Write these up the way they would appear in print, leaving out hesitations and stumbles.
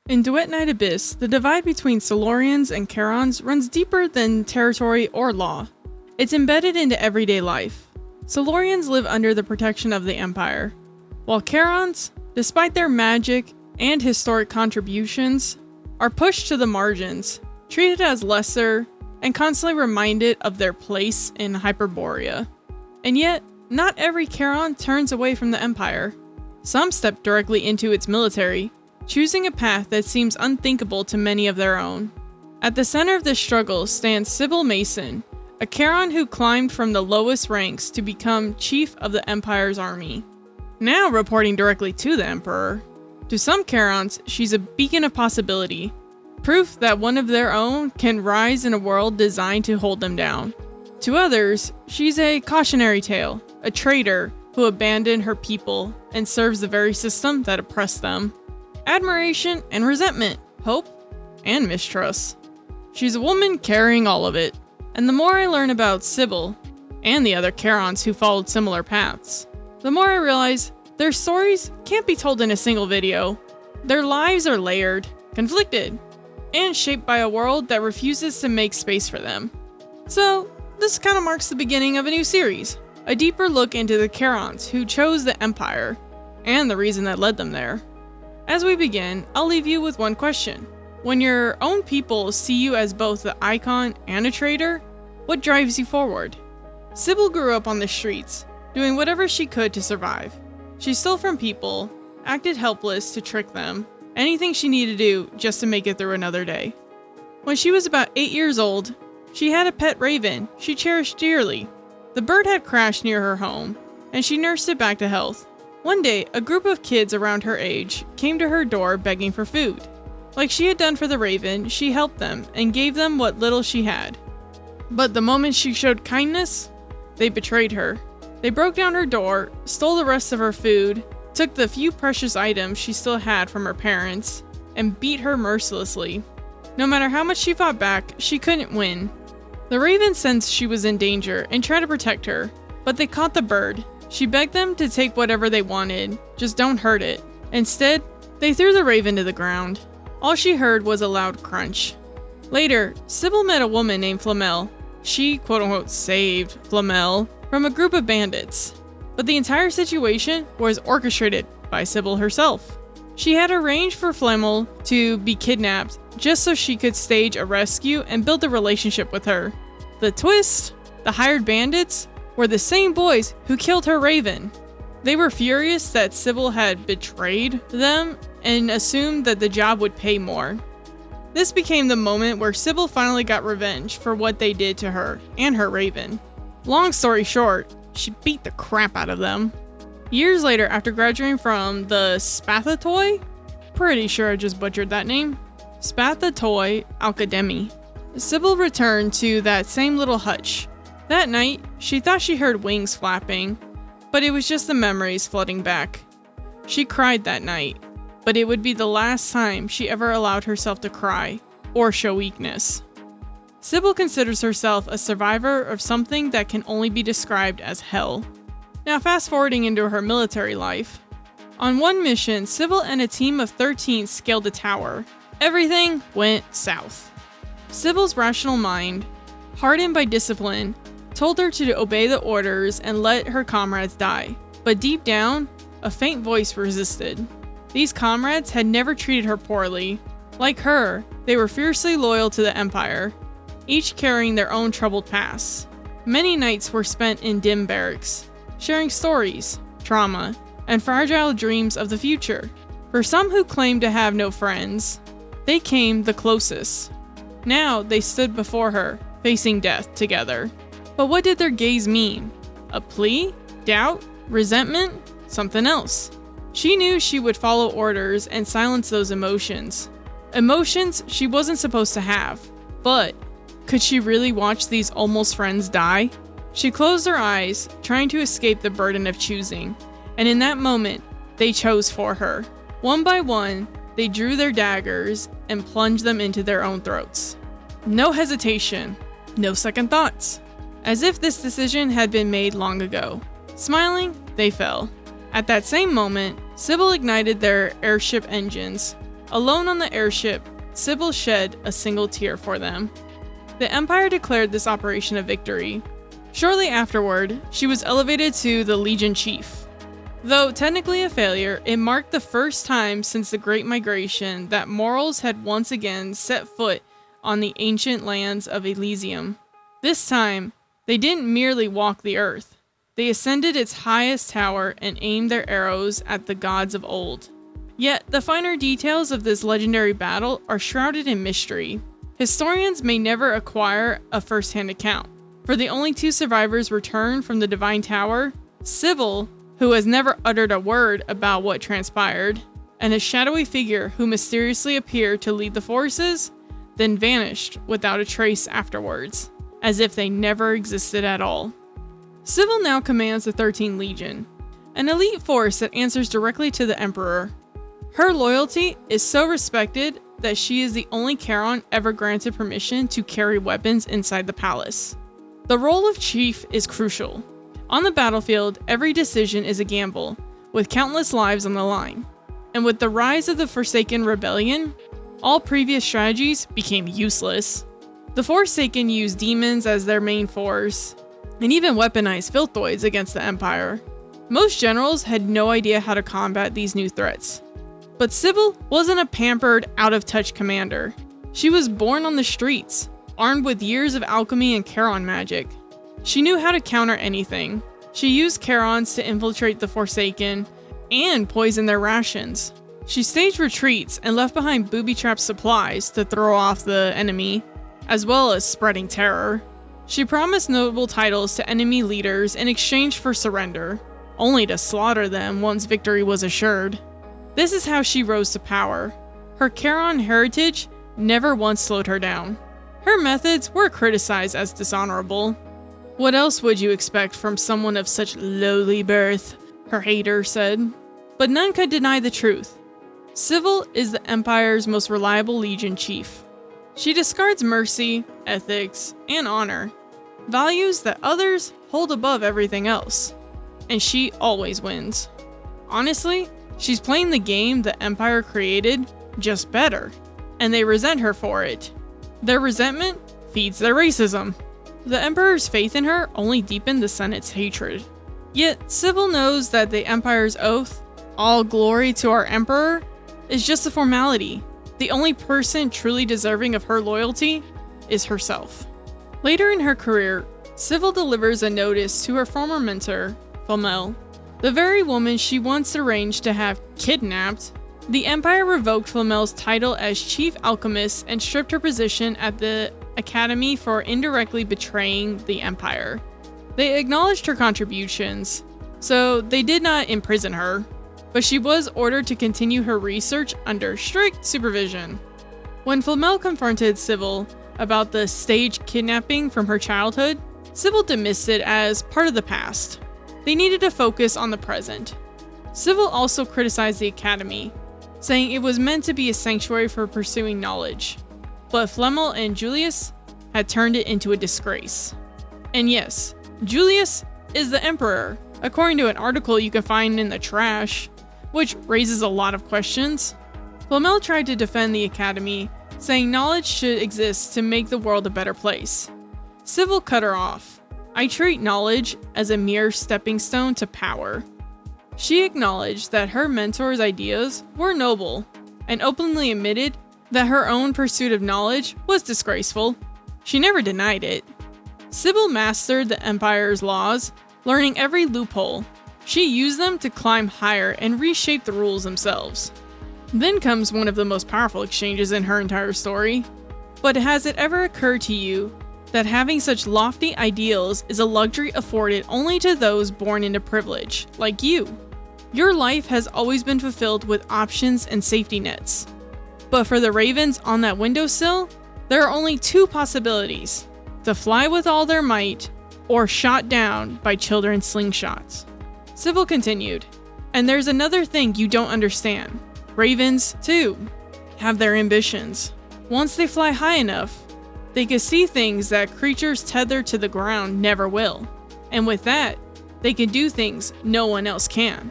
In Duet Night Abyss, the divide between Silurians and Charons runs deeper than territory or law. It's embedded into everyday life. Silurians live under the protection of the Empire, while Charons, despite their magic and historic contributions, are pushed to the margins, treated as lesser, and constantly reminded of their place in Hyperborea. And yet, not every Charon turns away from the Empire. Some step directly into its military, choosing a path that seems unthinkable to many of their own. At the center of this struggle stands Sibylle Mason, a Charon who climbed from the lowest ranks to become chief of the Empire's army. Now reporting directly to the Emperor. To some Charons, she's a beacon of possibility, proof that one of their own can rise in a world designed to hold them down. To others, she's a cautionary tale, a traitor who abandoned her people and serves the very system that oppressed them. Admiration and resentment, hope and mistrust. She's a woman carrying all of it. And the more I learn about Sibylle and the other Charons who followed similar paths, the more I realize their stories can't be told in a single video. Their lives are layered, conflicted, and shaped by a world that refuses to make space for them. So, this kind of marks the beginning of a new series, a deeper look into the Charons who chose the Empire, and the reason that led them there. As we begin, I'll leave you with one question. When your own people see you as both the icon and a traitor, what drives you forward? Sibylle grew up on the streets, doing whatever she could to survive. She stole from people, acted helpless to trick them, anything she needed to do just to make it through another day. When she was about 8 years old, she had a pet raven she cherished dearly. The bird had crashed near her home, and she nursed it back to health. One day, a group of kids around her age came to her door begging for food. Like she had done for the raven, she helped them and gave them what little she had. But the moment she showed kindness, they betrayed her. They broke down her door, stole the rest of her food, took the few precious items she still had from her parents, and beat her mercilessly. No matter how much she fought back, she couldn't win. The raven sensed she was in danger and tried to protect her, but they caught the bird. She begged them to take whatever they wanted, just don't hurt it. Instead, they threw the raven to the ground. All she heard was a loud crunch. Later, Sibylle met a woman named Flamel. She, quote-unquote, saved Flamel from a group of bandits. But the entire situation was orchestrated by Sibylle herself. She had arranged for Flamel to be kidnapped just so she could stage a rescue and build a relationship with her. The twist? The hired bandits were the same boys who killed her raven. They were furious that Sibylle had betrayed them and assumed that the job would pay more. This became the moment where Sibylle finally got revenge for what they did to her and her raven. Long story short, she beat the crap out of them. Years later, after graduating from the Spathatoy, pretty sure I just butchered that name, Spathatoy Academy, Sibylle returned to that same little hutch. That night, she thought she heard wings flapping, but it was just the memories flooding back. She cried that night, but it would be the last time she ever allowed herself to cry or show weakness. Sibylle considers herself a survivor of something that can only be described as hell. Now fast forwarding into her military life. On one mission, Sibylle and a team of 13 scaled a tower. Everything went south. Sibylle's rational mind, hardened by discipline, told her to obey the orders and let her comrades die. But deep down, a faint voice resisted. These comrades had never treated her poorly. Like her, they were fiercely loyal to the Empire, each carrying their own troubled past. Many nights were spent in dim barracks, sharing stories, trauma, and fragile dreams of the future. For some who claimed to have no friends, they came the closest. Now they stood before her, facing death together. But what did their gaze mean? A plea? Doubt? Resentment? Something else. She knew she would follow orders and silence those emotions. Emotions she wasn't supposed to have. But could she really watch these almost friends die? She closed her eyes, trying to escape the burden of choosing. And in that moment, they chose for her. One by one, they drew their daggers and plunged them into their own throats. No hesitation, no second thoughts. As if this decision had been made long ago. Smiling, they fell. At that same moment, Sibylle ignited their airship engines. Alone on the airship, Sibylle shed a single tear for them. The Empire declared this operation a victory. Shortly afterward, she was elevated to the Legion Chief. Though technically a failure, it marked the first time since the Great Migration that mortals had once again set foot on the ancient lands of Elysium. This time, they didn't merely walk the earth. They ascended its highest tower and aimed their arrows at the gods of old. Yet, the finer details of this legendary battle are shrouded in mystery. Historians may never acquire a first-hand account, for the only two survivors returned from the Divine Tower, Sibylle, who has never uttered a word about what transpired, and a shadowy figure who mysteriously appeared to lead the forces, then vanished without a trace afterwards, as if they never existed at all. Sibylle now commands the 13th Legion, an elite force that answers directly to the Emperor. Her loyalty is so respected that she is the only Charon ever granted permission to carry weapons inside the palace. The role of chief is crucial. On the battlefield, every decision is a gamble, with countless lives on the line. And with the rise of the Forsaken Rebellion, all previous strategies became useless. The Forsaken used demons as their main force, and even weaponized filthoids against the Empire. Most generals had no idea how to combat these new threats. But Sibylle wasn't a pampered, out-of-touch commander. She was born on the streets, armed with years of alchemy and Charon magic. She knew how to counter anything. She used Charons to infiltrate the Forsaken and poison their rations. She staged retreats and left behind booby-trapped supplies to throw off the enemy, as well as spreading terror. She promised notable titles to enemy leaders in exchange for surrender, only to slaughter them once victory was assured. This is how she rose to power. Her Charon heritage never once slowed her down. Her methods were criticized as dishonorable. "What else would you expect from someone of such lowly birth?" her hater said. But none could deny the truth. Sibylle is the Empire's most reliable Legion chief. She discards mercy, ethics, and honor, values that others hold above everything else. And she always wins. Honestly, she's playing the game the Empire created, just better, and they resent her for it. Their resentment feeds their racism. The Emperor's faith in her only deepened the Senate's hatred. Yet, Sibylle knows that the Empire's oath, "All glory to our Emperor," is just a formality. The only person truly deserving of her loyalty is herself. Later in her career, Sibylle delivers a notice to her former mentor, Flamel, the very woman she once arranged to have kidnapped. The Empire revoked Flamel's title as chief alchemist and stripped her position at the Academy for indirectly betraying the Empire. They acknowledged her contributions, so they did not imprison her, but she was ordered to continue her research under strict supervision. When Flamel confronted Sibylle about the staged kidnapping from her childhood, Sibylle dismissed it as part of the past. They needed to focus on the present. Sibylle also criticized the Academy, saying it was meant to be a sanctuary for pursuing knowledge. But Flamel and Julius had turned it into a disgrace. And yes, Julius is the Emperor, according to an article you can find in the trash, which raises a lot of questions. Flamel tried to defend the Academy, saying knowledge should exist to make the world a better place. Sibylle cut her off. "I treat knowledge as a mere stepping stone to power." She acknowledged that her mentor's ideas were noble, and openly admitted that her own pursuit of knowledge was disgraceful. She never denied it. Sibylle mastered the Empire's laws, learning every loophole. She used them to climb higher and reshape the rules themselves. Then comes one of the most powerful exchanges in her entire story. But has it ever occurred to you that having such lofty ideals is a luxury afforded only to those born into privilege, like you? Your life has always been fulfilled with options and safety nets. But for the ravens on that windowsill, there are only two possibilities: to fly with all their might, or shot down by children's slingshots. Sibylle continued, "And there's another thing you don't understand. Ravens, too, have their ambitions. Once they fly high enough, they can see things that creatures tethered to the ground never will. And with that, they can do things no one else can.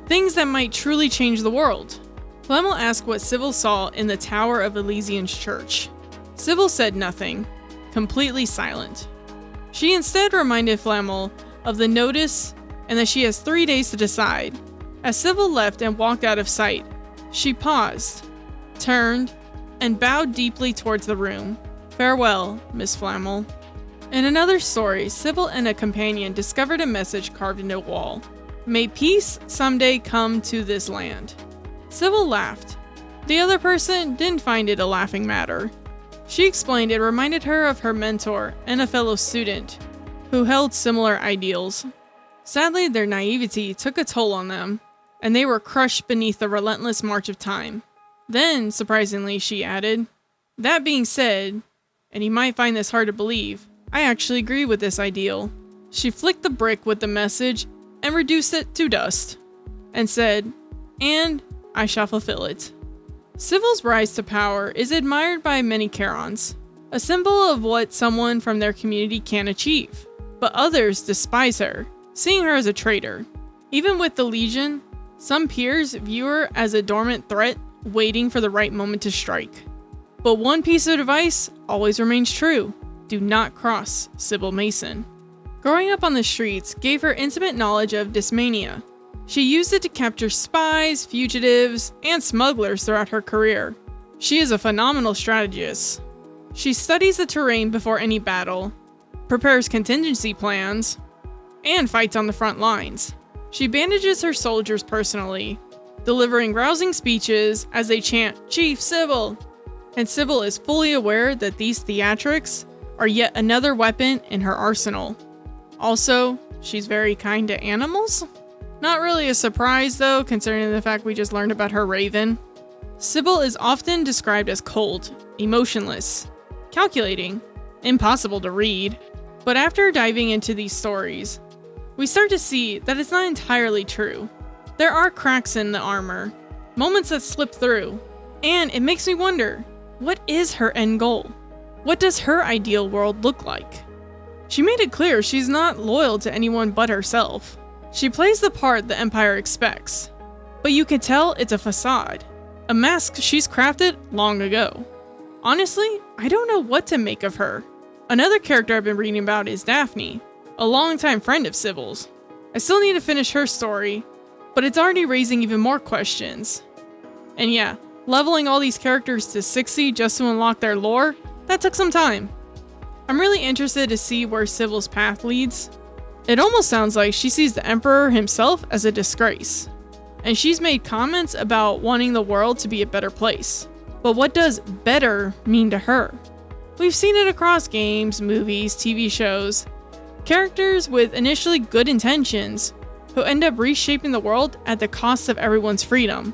Things that might truly change the world. Flamel asked what Sibylle saw in the Tower of Elysian's church. Sibylle said nothing, completely silent. She instead reminded Flamel of the notice and that she has 3 days to decide. As Sibylle left and walked out of sight, she paused, turned, and bowed deeply towards the room. Farewell, Miss Flamel. In another story, Sibylle and a companion discovered a message carved into a wall. May peace someday come to this land. Sibylle laughed. The other person didn't find it a laughing matter. She explained it reminded her of her mentor and a fellow student who held similar ideals. Sadly, their naivety took a toll on them, and they were crushed beneath the relentless march of time. Then, surprisingly, she added, "That being said, and you might find this hard to believe, I actually agree with this ideal." She flicked the brick with the message and reduced it to dust, and said, "And I shall fulfill it." Sibylle's rise to power is admired by many Charons, a symbol of what someone from their community can achieve. But others despise her, seeing her as a traitor. Even with the Legion, some peers view her as a dormant threat waiting for the right moment to strike. But one piece of advice always remains true: do not cross Sibylle Mason. Growing up on the streets gave her intimate knowledge of dysmania. She used it to capture spies, fugitives, and smugglers throughout her career. She is a phenomenal strategist. She studies the terrain before any battle, prepares contingency plans, and fights on the front lines. She bandages her soldiers personally, delivering rousing speeches as they chant, "Chief Sibylle!" And Sibylle is fully aware that these theatrics are yet another weapon in her arsenal. Also, she's very kind to animals. Not really a surprise though, considering the fact we just learned about her raven. Sibylle is often described as cold, emotionless, calculating, impossible to read. But after diving into these stories, we start to see that it's not entirely true. There are cracks in the armor, moments that slip through, and it makes me wonder, what is her end goal? What does her ideal world look like? She made it clear she's not loyal to anyone but herself. She plays the part the Empire expects, but you can tell it's a facade, a mask she's crafted long ago. Honestly, I don't know what to make of her. Another character I've been reading about is Daphne, a longtime friend of Sibylle's. I still need to finish her story, but it's already raising even more questions. And yeah, leveling all these characters to 60 just to unlock their lore, that took some time. I'm really interested to see where Sibylle's path leads. It almost sounds like she sees the Emperor himself as a disgrace, and she's made comments about wanting the world to be a better place. But what does better mean to her? We've seen it across games, movies, TV shows. Characters with initially good intentions who end up reshaping the world at the cost of everyone's freedom.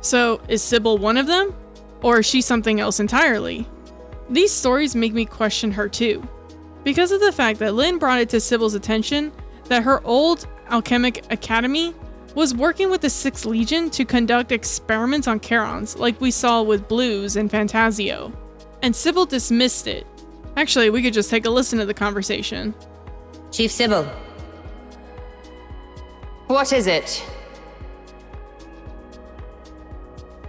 So, is Sibylle one of them? Or is she something else entirely? These stories make me question her too, because of the fact that Lynn brought it to Sibylle's attention that her old alchemic academy was working with the 6th Legion to conduct experiments on Charons like we saw with Blues and Fantasio, and Sibylle dismissed it. Actually, we could just take a listen to the conversation. Chief Sibylle. What is it?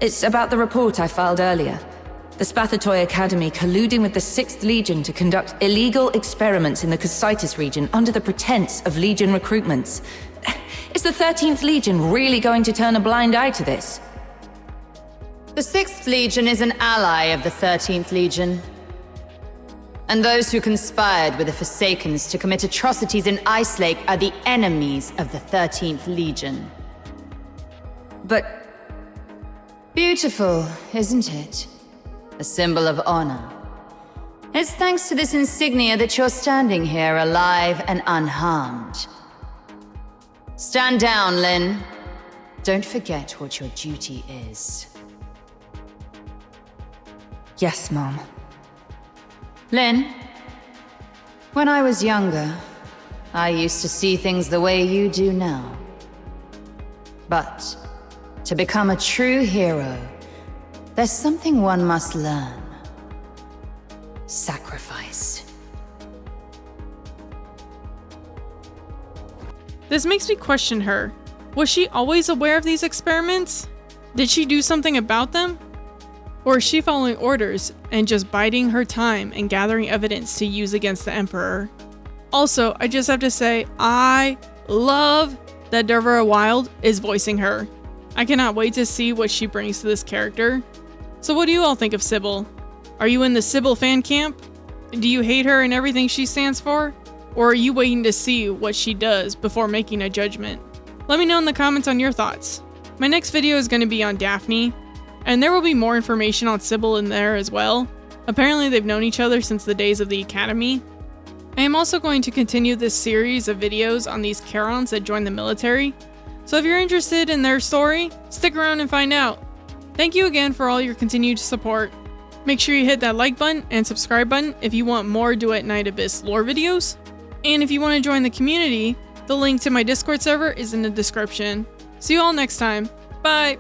It's about the report I filed earlier. The Spathatoy Academy colluding with the 6th Legion to conduct illegal experiments in the Cocytus region under the pretense of Legion recruitments. Is the 13th Legion really going to turn a blind eye to this? The 6th Legion is an ally of the 13th Legion. And those who conspired with the Forsakens to commit atrocities in Ice Lake are the enemies of the 13th Legion. But... Beautiful, isn't it? A symbol of honor. It's thanks to this insignia that you're standing here alive and unharmed. Stand down, Lynn. Don't forget what your duty is. Yes, Mom. Lynn, when I was younger, I used to see things the way you do now. But to become a true hero, there's something one must learn. Sacrifice. This makes me question her. Was she always aware of these experiments? Did she do something about them? Or is she following orders and just biding her time and gathering evidence to use against the Emperor? Also, I just have to say, I love that Deborah Wild is voicing her. I cannot wait to see what she brings to this character. So what do you all think of Sibylle? Are you in the Sibylle fan camp? Do you hate her and everything she stands for? Or are you waiting to see what she does before making a judgment? Let me know in the comments on your thoughts. My next video is going to be on Daphne, and there will be more information on Sibylle in there as well. Apparently they've known each other since the days of the Academy. I am also going to continue this series of videos on these Charons that join the military, so if you're interested in their story, stick around and find out. Thank you again for all your continued support. Make sure you hit that like button and subscribe button if you want more Duet Night Abyss lore videos. And if you want to join the community, the link to my Discord server is in the description. See you all next time. Bye!